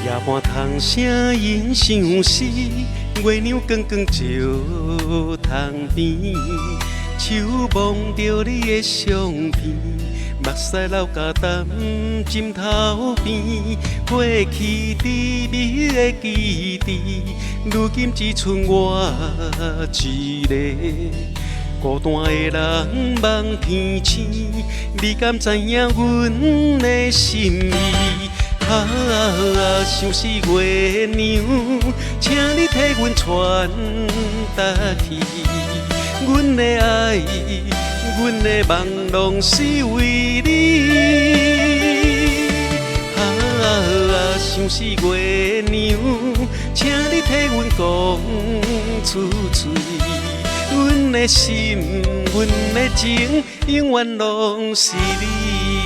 夜半窗声音相思，月亮光光照窗边，手摸着你的相片，目屎流甲淡枕头边，过去甜蜜的记忆，如今只剩我一个。孤单的人望天星，你敢知影阮的心意？想是月娘，请你替阮传达去。阮的爱，阮的梦，拢是为你。想是月娘，请你替阮讲出嘴。阮的心，阮的情，永远拢是你。